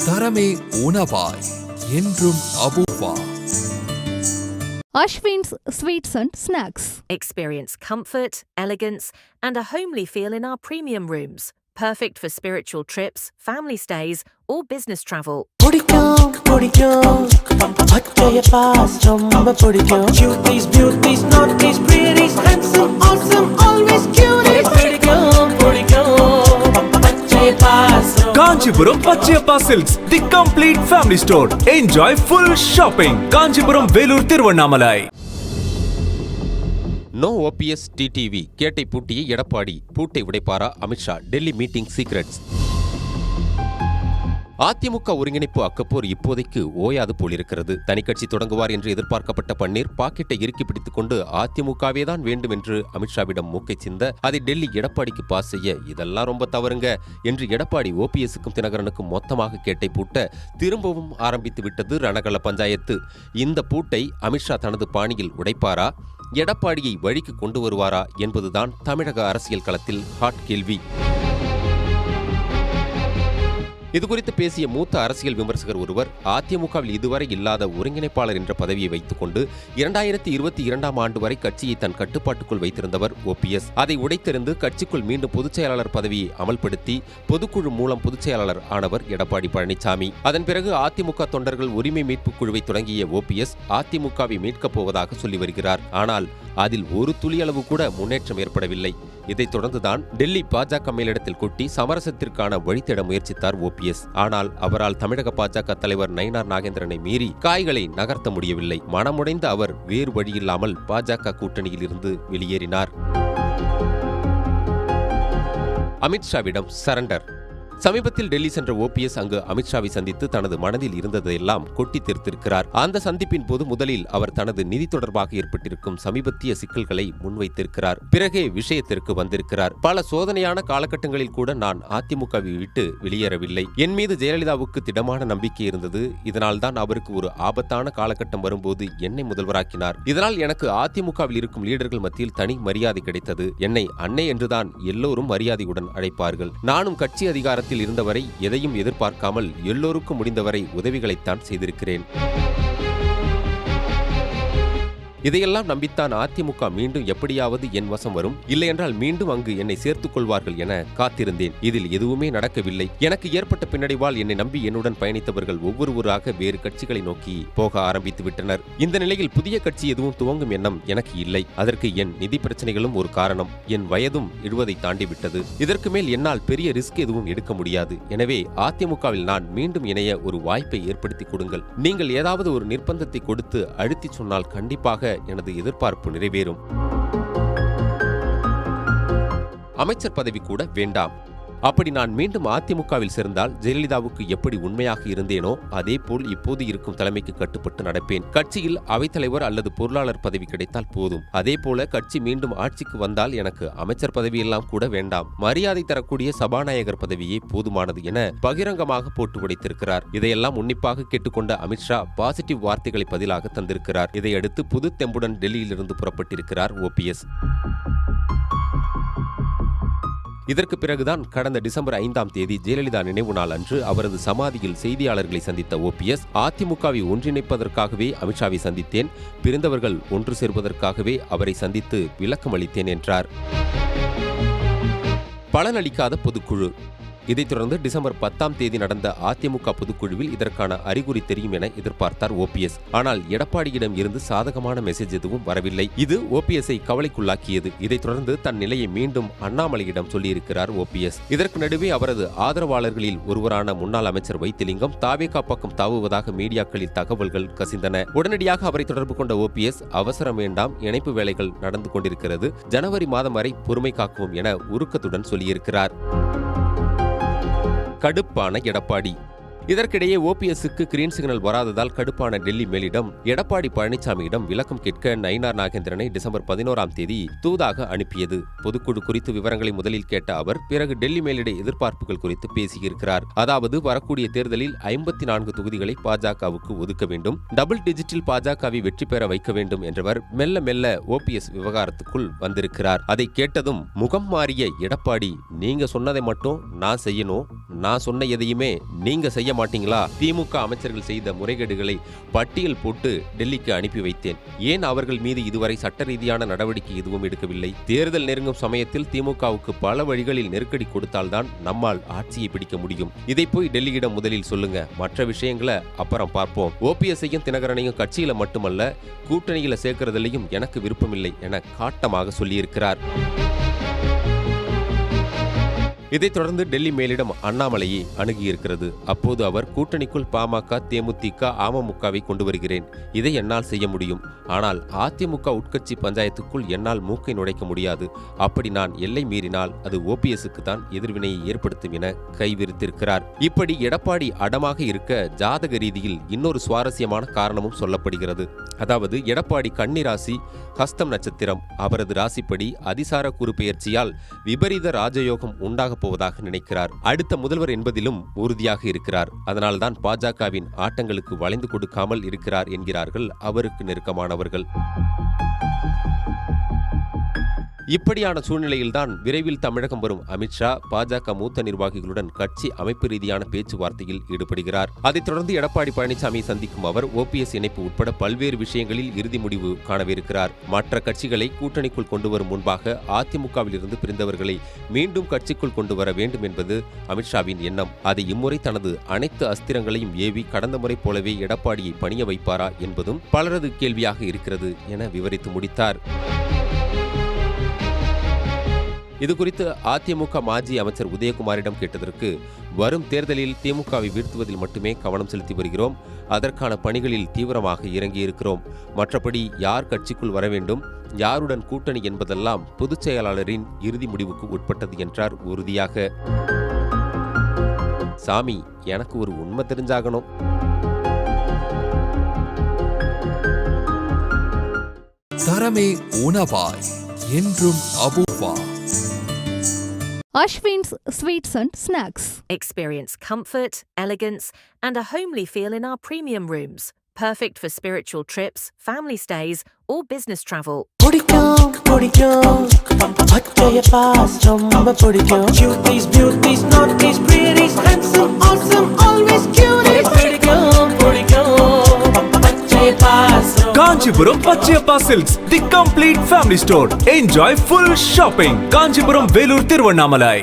தரமே உணவாய் என்றும் Apoorva. Ashwin's Sweets and Snacks. Experience comfort, elegance, and a homely feel in our premium rooms. Perfect for spiritual trips, family stays, or business travel. Cuties, beauties, naughties, pretties, handsome, awesome, always cuties. Kanchipuram Pachayappa Silks, the complete family store. Enjoy full shopping. Kanchipuram Velur Thiruvannamalai. No OPS TTV கேட்டை பூட்டிய எடப்பாடி, பூட்டை உடைப்பாரா Amit Shah, Delhi meeting secrets. AIADMK ஒருங்கிணைப்பு அக்கப்போர் இப்போதைக்கு ஓயாது போலிருக்கிறது. தனிக்கட்சி தொடங்குவார் என்று எதிர்பார்க்கப்பட்ட பன்னீர் பாக்கெட்டை இறுக்கி பிடித்துக் கொண்டு அதிமுகவே தான் வேண்டும் என்று அமித்ஷாவிடம் மூக்கை சிந்த அதை டெல்லி எடப்பாடிக்கு பாஸ் செய்ய இதெல்லாம் ரொம்ப தவறுங்க என்று எடப்பாடி ஓபிஎஸ்க்கும் தினகரனுக்கும் மொத்தமாக கேட்டை பூட்ட திரும்பவும் ஆரம்பித்து விட்டது ரணகள பஞ்சாயத்து. இந்த பூட்டை அமித்ஷா தனது பாணியில் உடைப்பாரா, எடப்பாடியை வழிக்கு கொண்டு வருவாரா என்பதுதான் தமிழக அரசியல் களத்தில் ஹாட் கேள்வி. இதுகுறித்து பேசிய மூத்த அரசியல் விமர்சகர் ஒருவர், அதிமுகவில் இதுவரை இல்லாத ஒருங்கிணைப்பாளர் என்ற பதவியை வைத்துக் கொண்டு 2022ஆம் ஆண்டு வரை கட்சியை தன் கட்டுப்பாட்டுக்குள் வைத்திருந்தவர் ஓபிஎஸ். அதை உடைத்தெறிந்து கட்சிக்குள் மீண்டும் பொதுச் செயலாளர் பதவியை அமல்படுத்தி பொதுக்குழு மூலம் பொதுச் செயலாளர் ஆனவர் எடப்பாடி பழனிசாமி. அதன் பிறகு அதிமுக தொண்டர்கள் உரிமை மீட்பு குழுவை தொடங்கிய ஓபிஎஸ் அதிமுகவை மீட்கப் போவதாக சொல்லி வருகிறார். ஆனால் அதில் ஒரு துளியளவு கூட முன்னேற்றம் ஏற்படவில்லை. இதைத் தொடர்ந்துதான் டெல்லி பாஜக மேலிடத்தில் கொட்டி சமரசத்திற்கான வழித்தேட முயற்சித்தார் ஓபிஎஸ். ஆனால் அவரால் தமிழக பாஜக தலைவர் நயினார் நாகேந்திரனை மீறி காய்களை நகர்த்த முடியவில்லை. மனமுடைந்த அவர் வேறு வழியில்லாமல் பாஜக கூட்டணியில் இருந்து வெளியேறினார். அமித்ஷாவிடம் சரண்டர். சமீபத்தில் டெல்லி சென்ற ஓபிஎஸ் அங்கு அமித்ஷாவை சந்தித்து தனது மனதில் இருந்ததையெல்லாம் கொட்டி தீர்த்திருக்கிறார். அந்த சந்திப்பின் போது முதலில் அவர் தனது நிதி தொடர்பாக ஏற்பட்டிருக்கும் சமீபத்திய சிக்கல்களை முன்வைத்திருக்கிறார். பிறகே விஷயத்திற்கு வந்திருக்கிறார். பல சோதனையான காலகட்டங்களில் கூட நான் அதிமுகவை விட்டு வெளியேறவில்லை. என் மீது ஜெயலலிதாவுக்கு திடமான நம்பிக்கை இருந்தது. இதனால் தான் அவருக்கு ஒரு ஆபத்தான காலகட்டம் வரும்போது என்னை முதல்வராக்கினார். இதனால் எனக்கு அதிமுகவில் இருக்கும் லீடர்கள் மத்தியில் தனி மரியாதை கிடைத்தது. என்னை அன்னை என்றுதான் எல்லோரும் மரியாதையுடன் அழைப்பார்கள். நானும் கட்சி அதிகாரத்தில் இருந்தவரை எதையும் எதிர்பார்க்காமல் எல்லோருக்கும் முடிந்தவரை உதவிகளைத்தான் செய்திருக்கிறேன். இதையெல்லாம் நம்பித்தான் அதிமுக மீண்டும் எப்படியாவது என் வசம் வரும், இல்லையென்றால் மீண்டும் அங்கு என்னை சேர்த்துக் கொள்வார்கள் என காத்திருந்தேன். இதில் எதுவுமே நடக்கவில்லை. எனக்கு ஏற்பட்ட பின்னடைவால் என்னை நம்பி என்னுடன் பயணித்தவர்கள் ஒவ்வொருவராக வேறு கட்சிகளை நோக்கி போக ஆரம்பித்து விட்டனர். இந்த நிலையில் புதிய கட்சி எதுவும் துவங்கும் எண்ணம் எனக்கு இல்லை. அதற்கு என் நிதி பிரச்சனைகளும் ஒரு காரணம். என் வயதும் 70ஐ தாண்டிவிட்டது. இதற்கு மேல் என்னால் பெரிய ரிஸ்க் எதுவும் எடுக்க முடியாது. எனவே அதிமுகவில் நான் மீண்டும் இணைய ஒரு வாய்ப்பை ஏற்படுத்தி கொடுங்கள். நீங்கள் ஏதாவது ஒரு நிர்பந்தத்தை கொடுத்து அழுத்தி சொன்னால் கண்டிப்பாக எனது எதிர்பார்ப்பு நிறைவேறும். அமைச்சர் பதவி கூட வேண்டாம். அப்படி நான் மீண்டும் அதிமுகவில் சேர்ந்தால் ஜெயலலிதாவுக்கு எப்படி உண்மையாக இருந்தேனோ அதே போல் இப்போது இருக்கும் தலைமைக்கு கட்டுப்பட்டு நடப்பேன். கட்சியில் அவைத்தலைவர் அல்லது பொருளாளர் பதவி கிடைத்தால் போதும். அதே போல கட்சி மீண்டும் ஆட்சிக்கு வந்தால் எனக்கு அமைச்சர் பதவியெல்லாம் கூட வேண்டாம். மரியாதை தரக்கூடிய சபாநாயகர் பதவியே போதுமானது என பகிரங்கமாக போட்டு உடைத்திருக்கிறார். இதையெல்லாம் உன்னிப்பாக கேட்டுக்கொண்ட அமித்ஷா பாசிட்டிவ் வார்த்தைகளை பதிலாக தந்திருக்கிறார். இதையடுத்து புது தெம்புடன் டெல்லியிலிருந்து புறப்பட்டிருக்கிறார் ஓபிஎஸ். இதற்கு பிறகுதான் கடந்த டிசம்பர் 5ஆம் தேதி ஜெயலலிதா நினைவு நாள் அன்று அவரது சமாதியில் செய்தியாளர்களை சந்தித்த ஓபிஎஸ், அதிமுகவை ஒன்றிணைப்பதற்காகவே அமித்ஷாவை சந்தித்தேன், பிரிந்தவர்கள் ஒன்று சேர்வதற்காகவே அவரை சந்தித்து விளக்கம் அளித்தேன் என்றார். பலனளிக்காத பொதுக்குழு. இதைத் தொடர்ந்து டிசம்பர் 10ஆம் தேதி நடந்த அதிமுக பொதுக்குழுவில் இதற்கான அறிகுறி தெரியும் என எதிர்பார்த்தார் ஓபிஎஸ். ஆனால் எடப்பாடியிடம் இருந்து சாதகமான மெசேஜ் எதுவும் வரவில்லை. இது ஓபிஎஸ்ஐ கவலைக்குள்ளாக்கியது. இதைத் தொடர்ந்து தன் நிலையை மீண்டும் அண்ணாமலையிடம் சொல்லியிருக்கிறார் ஓபிஎஸ். இதற்கு நடுவே அவரது ஆதரவாளர்களில் ஒருவரான முன்னாள் அமைச்சர் வைத்திலிங்கம் தாவேகா பக்கம் தாவுவதாக மீடியாக்களில் தகவல்கள் கசிந்தன. உடனடியாக அவரை தொடர்பு கொண்ட ஓபிஎஸ், அவசரம் வேண்டாம், இணைப்பு வேலைகள் நடந்து கொண்டிருக்கிறது, ஜனவரி மாதம் வரை பொறுமை காக்கவும் என உருக்கத்துடன் சொல்லியிருக்கிறார். கடுப்பான எடப்பாடி. இதற்கிடையே ஓபிஎஸ்க்கு கிரீன் சிக்னல் வராததால் கடுப்பான டெல்லி மேலிடம் எடப்பாடி பழனிசாமியிடம் விளக்கம் கேட்க நயினார் நாகேந்திரனை டிசம்பர் 11ஆம் தேதி தூதாக அனுப்பியது. பொதுக்குழு குறித்து விவரங்களை முதலில் கேட்ட அவர் பிறகு டெல்லி மேலிட எதிர்பார்ப்புகள் குறித்து பேசியிருக்கிறார். அதாவது வரக்கூடிய தேர்தலில் 54 தொகுதிகளை பாஜகவுக்கு ஒதுக்க வேண்டும், டபுள் டிஜிட்டில் பாஜகவை வெற்றி பெற வைக்க வேண்டும் என்றவர் மெல்ல மெல்ல ஓபிஎஸ் விவகாரத்துக்குள் வந்திருக்கிறார். அதை கேட்டதும் முகம் மாறிய எடப்பாடி, நீங்க சொன்னதை மட்டும் நான் செய்யணும், நான் சொன்ன எதையுமே நீங்க செய்ய மாட்டீங்களா? திமுக அமைச்சர்கள் செய்த முறைகேடுகளை பட்டியல் போட்டு டெல்லிக்கு அனுப்பி வைத்தேன். ஏன் அவர்கள் மீது இதுவரை சட்ட ரீதியான நடவடிக்கை எதுவும் எடுக்கவில்லை? தேர்தல் நெருங்கும் சமயத்தில் திமுகவுக்கு பல வழிகளில் நெருக்கடி கொடுத்தால்தான் நம்மால் ஆட்சியை பிடிக்க முடியும். இதை போய் டெல்லியிடம் முதலில் சொல்லுங்க, மற்ற விஷயங்களை அப்புறம் பார்ப்போம். ஓபிஎஸ்ஐயும் தினகரனையும் கட்சியில மட்டுமல்ல கூட்டணியில சேர்க்கிறதுலையும் எனக்கு விருப்பமில்லை என காட்டமாக சொல்லியிருக்கிறார். இதைத் தொடர்ந்து டெல்லி மேலிடம் அண்ணாமலையை அணுகியிருக்கிறது. அப்போது அவர் கூட்டணிக்குள் பாமக, தேமுதிக, அமமுகவை கொண்டு வருகிறேன். இதை என்னால் செய்ய முடியும். ஆனால் அதிமுக உட்கட்சி பஞ்சாயத்துக்குள் என்னால் மூக்கை நுழைக்க முடியாது. அப்படி நான் எல்லை மீறினால் அது ஓபிஎஸ்க்கு தான் எதிர்வினையை ஏற்படுத்தும் என கைவிரித்திருக்கிறார். இப்படி எடப்பாடி அடமாக இருக்க ஜாதக ரீதியில் இன்னொரு சுவாரஸ்யமான காரணமும் சொல்லப்படுகிறது. அதாவது எடப்பாடி கன்னி ராசி, ஹஸ்தம் நட்சத்திரம். அவரது ராசிப்படி அதிசார குரு பெயர்ச்சியால் விபரீத ராஜயோகம் உண்டாக போவதாக நினைக்கிறார். அடுத்த முதல்வர் என்பதிலும் உறுதியாக இருக்கிறார். அதனால்தான் பாஜகவின் ஆட்டங்களுக்கு வளைந்து கொடுக்காமல் இருக்கிறார் என்கிறார்கள் அவருக்கு நெருக்கமானவர்கள். இப்படியான சூழ்நிலையில்தான் விரைவில் தமிழகம் வரும் அமித்ஷா பாஜக மூத்த நிர்வாகிகளுடன் கட்சி அமைப்பு ரீதியான பேச்சுவார்த்தையில் ஈடுபடுகிறார். அதைத் தொடர்ந்து எடப்பாடி பழனிசாமியை சந்திக்கும் அவர் ஓபிஎஸ் இணைப்பு உட்பட பல்வேறு விஷயங்களில் இறுதி முடிவு காணவிருக்கிறார். மற்ற கட்சிகளை கூட்டணிக்குள் கொண்டு வரும் முன்பாக அதிமுகவில் இருந்து பிரிந்தவர்களை மீண்டும் கட்சிக்குள் கொண்டு வர வேண்டும் என்பது அமித்ஷாவின் எண்ணம். அதை இம்முறை தனது அனைத்து அஸ்திரங்களையும் ஏவி கடந்த முறை போலவே எடப்பாடியை பணிய வைப்பாரா என்பதும் பலரது கேள்வியாக இருக்கிறது என விவரித்து முடித்தார். இதுகுறித்து அதிமுக மாஜி அமைச்சர் உதயகுமாரிடம் கேட்டதற்கு, வரும் தேர்தலில் திமுகவை வீழ்த்துவதில் மட்டுமே கவனம் செலுத்தி வருகிறோம். அதற்கான பணிகளில் தீவிரமாக இறங்கியிருக்கிறோம். மற்றபடி யார் கட்சிக்குள் வர வேண்டும், யாருடன் கூட்டணி என்பதெல்லாம் பொதுச் செயலாளரின் இறுதி முடிவுக்கு உட்பட்டது என்றார் உறுதியாக. சாமி, எனக்கு ஒரு உண்மை தெரிஞ்சாகணும். தரமே உணவாய் என்றும் Apoorva. Ashwin's Sweets and Snacks. Experience comfort, elegance, and a homely feel in our premium rooms. Perfect for spiritual trips, family stays, or business travel. பிடிக்கும் பிடிக்கும் பச்சைய பாஸ் ரொம்ப பிடிக்கும். Cuties, beauties, naughties, pretties, handsome, awesome, always cute. பிடிக்கும் பிடிக்கும் Pachaiyappa's. Kanchipuram Pachaiyappa silks, the complete family store. Enjoy full shopping. Kanchipuram, Vellore, Tiruvannamalai.